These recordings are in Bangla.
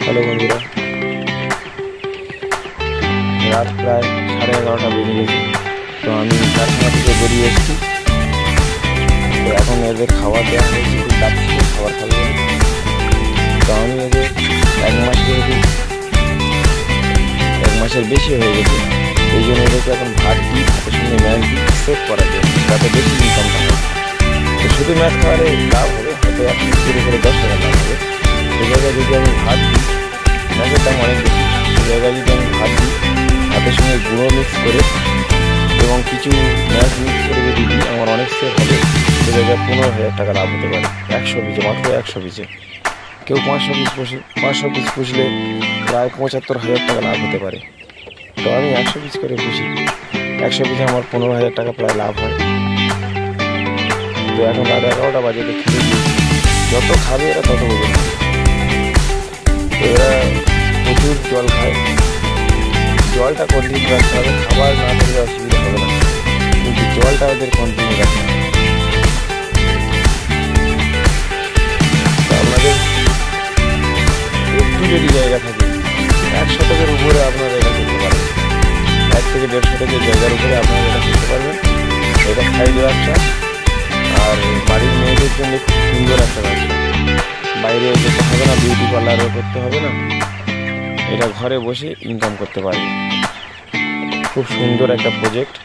হ্যালো বন্ধুরা, রাত প্রায় 11:30 বেজে গেছে। তো আমি কারখানা থেকে বেরিয়ে এসেছি। তো এখন এদের খাবার দেওয়া হয়েছে, খুব যাচ্ছি খাবার খাবে। তো আমি এদের এক মাসের বেশি হয়ে গেছে, এই জন্য এদেরকে এখন ভাত দিই, ভাতের সঙ্গে ম্যাচ দিই, সেভ করার জন্য, যাতে বেশি ইনকামটা হয়। তো শুধু ম্যাচ খাওয়ালে লাভ হবে, হয়তো 1 কেজি করে 10 টাকা লাভ হবে। সে জায়গায় যদি আমি ভাত দিই, ম্যাচের দাম অনেক বেশি, সে জায়গায় যদি আমি ভাত দিই, ভাতের সঙ্গে গুঁড়ো মিক্স করে এবং কিছু ম্যাচ মিক্স করে যদি দিই, আমার অনেক সেভ হবে। সে জায়গায় 15,000 টাকা লাভ হতে পারে 100 পিসে, মাত্র 100 পিসে। কেউ 500 পিস পুষলে প্রায় 75,000 টাকা লাভ হতে পারে। তো আমি 100 পিস করে পুষি, 100 পিসে আমার 15,000 টাকা প্রায় লাভ হয়। তো এখন রাত 11টা বাজে, তো খেতে দিয়েছি, যত খাবে এরা তত ওজন হবে। তো এরা প্রচুর জল খায়, জলটা কন্টিনিউ রাখতে হবে, খাবার না থাকলে অসুবিধা হবে না, কিন্তু জলটা ওদের কন্টিনিউ রাখতে হবে। তো আপনাদের একটু যদি জায়গা থাকে, 1 শতকের উপরে আপনারা এটা করতে পারবেন, 1 থেকে 1.5 শতকের জায়গার উপরে আপনারা এটা করতে পারবেন। এটা সাইড ব্যবসা, আর বাড়ির মেয়েদের জন্য খুব সুন্দর একটা ব্যবসা। বাইরে যেতে হবে না, বিউটি পার্লারও করতে হবে না, এটা ঘরে বসে ইনকাম করতে পারবে। খুব সুন্দর একটা প্রজেক্ট।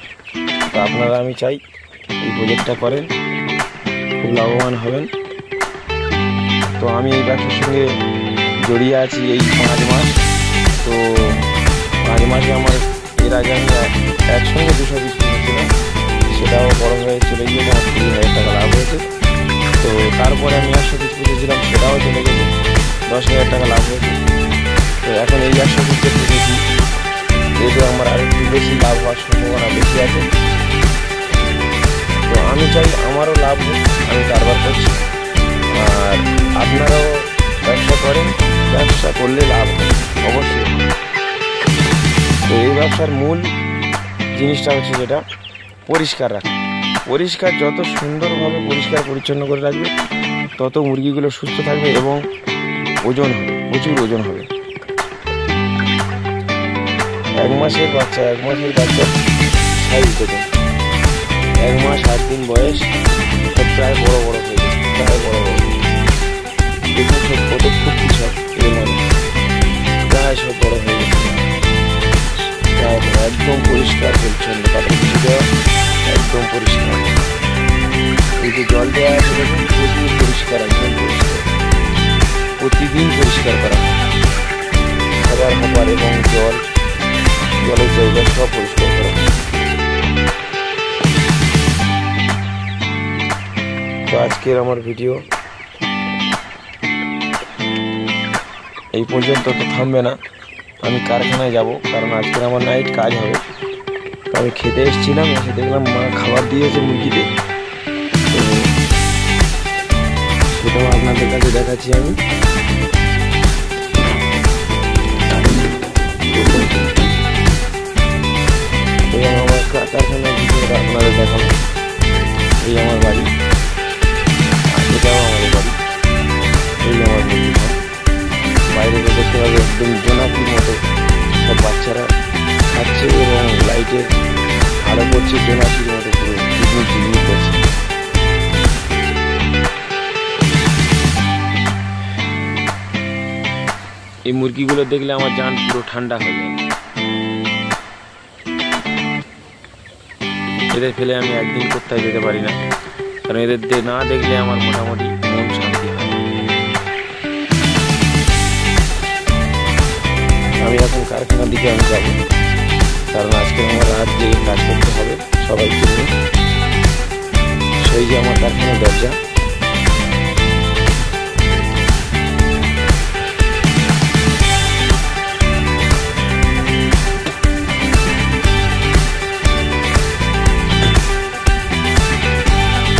তো আপনারা, আমি চাই এই প্রজেক্টটা করেন, খুব লাভবান হবেন। তো আমি এই ব্যবসার সঙ্গে জড়িয়ে আছি এই 5 মাস। তো 5 মাসে আমার এর আগে আমি একসঙ্গে 200 পিস কিনেছিলাম, সেটাও বড় হয়ে চলে গিয়েছে, আমার 20,000 টাকা লাভ হয়েছে। তো তারপরে আমি 100 পিস পুষেছিলাম, সেটাও চলে গেছে, 10,000 টাকা লাভ হয়েছে। তো এখন এই 100 পিসে পুষেছি, এতে আমার আরেকটু বেশি লাভ হওয়ার সম্ভাবনা বেশি আছে। তো আমি চাই আমারও লাভ হোক, আমি কারবার করছি, আর আপনারাও ব্যবসা করেন, ব্যবসা করলে লাভ হবে অবশ্যই। তো এই ব্যবসার মূল জিনিসটা হচ্ছে যেটা পরিষ্কার রাখা। পরিষ্কার যত সুন্দরভাবে পরিষ্কার পরিচ্ছন্ন করে রাখবে, তত মুরগিগুলো সুস্থ থাকবে এবং ওজন হবে, প্রচুর ওজন হবে। 1 মাসের বাচ্চা সাইজ দেখুন, 1 মাস 8 দিন বয়স, সব প্রায় বড় বড় হয়ে গেছে, প্রায় বড় বড় দেখুন, সব কত ফুটকি, সব প্রায় সব বড় হয়ে গেছে, একদম পরিষ্কার পরিচ্ছন্ন, তারপরে কিছু দেওয়া একদম পরিষ্কার। এই যে জল দেওয়া আছে দেখুন, প্রচুর পরিষ্কার, একদম পরিষ্কার, প্রতিদিন পরিষ্কার করা হয়, খাবার এবং জলের জায়গা সব পরিষ্কার করা হয়। তো আজকের আমার ভিডিও এই পর্যন্ত, তো থামবে না, আমি কারখানায় যাব, কারণ আজকের আমার নাইট কাজ হবে। তো আমি খেতে এসেছিলাম, এসে দেখলাম মা খাবার দিয়েছে মুরগিতে, তো সেটাও আপনাদের কাছে দেখাচ্ছি আমি। এবং আমার কারখানার ভিডিওটা আপনাদের দেখাবো। এই আমার বাড়ি, আর এটাও আমাদের বাড়ি, এই আমার মুরগি ফার্ম। বাইরে দেখতে পাবে একদম জোনাকির মতো সব বাচ্চারা খাচ্ছে এবং লাইটের আলো পড়ছে, জোনাকির মতো পুরো ঝিকমিক করছে। এই মুরগিগুলো দেখলে আমার জান পুরো ঠান্ডা হয়ে যায়। এদের ফেলে আমি একদিন কোথাও যেতে পারি না, কারণ এদের না দেখলে আমার মোটামুটি মন শান্তি হয়। আমি এখন কারখানার দিকে আমি যাব, কারণ আজকে আমার রাত জেগে কাজ করতে হবে সবাইকে নিয়ে। সেই যে আমার কারখানার দরজা,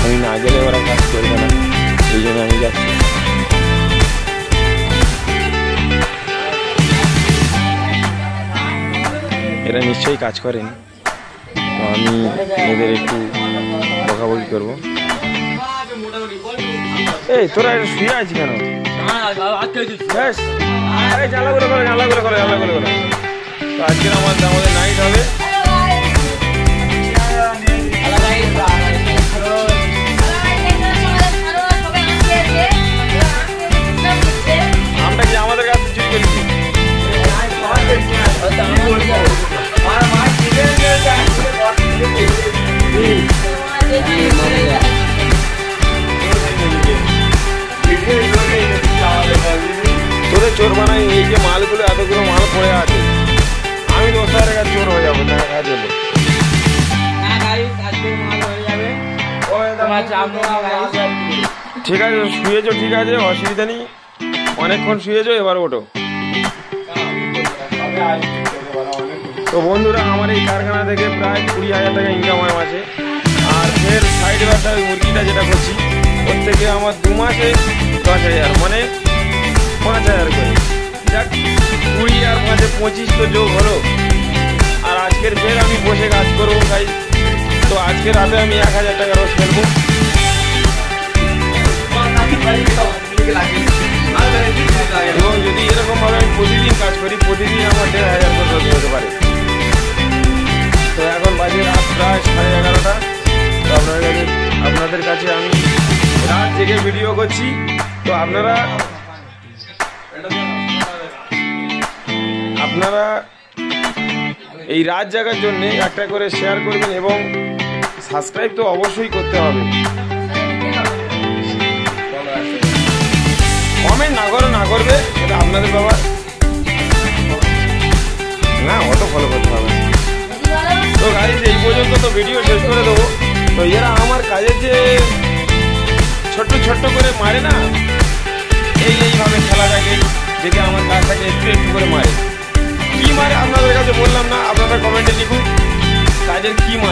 আমি না গেলে ওরা কাজ করবে না, এই জন্য আমি যাচ্ছি। এরা নিশ্চয়ই কাজ করেন, তো আমি এদের একটু বকাবকি করবো। এই তোরা শুয়ে আছিস কেন? জানলাগুলো করো, জানলাগুলো করো, জানলাগুলো করো। তো আজকের আমাদের নাইট হবে। আমটা কি আমাদের কাছে চুরি করেছি? তোদের চোর বানাই, এই যে মালগুলো এতগুলো মাল পড়ে আছে, আমি তো ওদের কাছে চোর হয়ে যাবো না খাওয়ার জন্য। ঠিক আছে শুয়েছো, ঠিক আছে অসুবিধা নেই, অনেকক্ষণ শুয়েছো, এবার ওঠো। তো বন্ধুরা আমার এই কারখানা থেকে প্রায় 20,000 টাকা ইনকাম আছে। আর ফের সাইড ব্যবসা ওই মুরগিটা যেটা করছি ওর থেকে আমার 2 মাসে 10,000, মানে 5,000 করে। যাক 20 আর 5-এ 25 তো যোগ হলো। আর আজকের ফের আমি বসে কাজ করবো তাই। তো আজকে রাতে আমি 1,000 টাকা রোজ ফেলবো। এবং যদি এরকমভাবে আমি প্রতিদিন কাজ করি, প্রতিদিন আমার 1,500 করে রোজ হতে পারে। তো এখন বাজে রাত প্রায় 11:30। তো আপনাদের কাছে আমি রাত জেগে ভিডিও করছি। তো আপনারা এই রাত জাগার জন্য একটা করে শেয়ার করবেন এবং সাবস্ক্রাইব তো অবশ্যই করতে হবে। কমেন্ট না করবে সেটা আপনাদের ব্যাপার, না অত ফলো করতে হবে। তো গাইস এই পর্যন্ত তো ভিডিও শেষ করে দেবো। তো এরা আমার কাজে যে ছোট্ট করে মারে না, এইভাবে খেলাটাকে দেখে আমার কাজটাকে একটু করে মারে। কি মারে আপনাদের কাছে বললাম না, আপনারা কমেন্টে লিখুন কাজের কি মারে।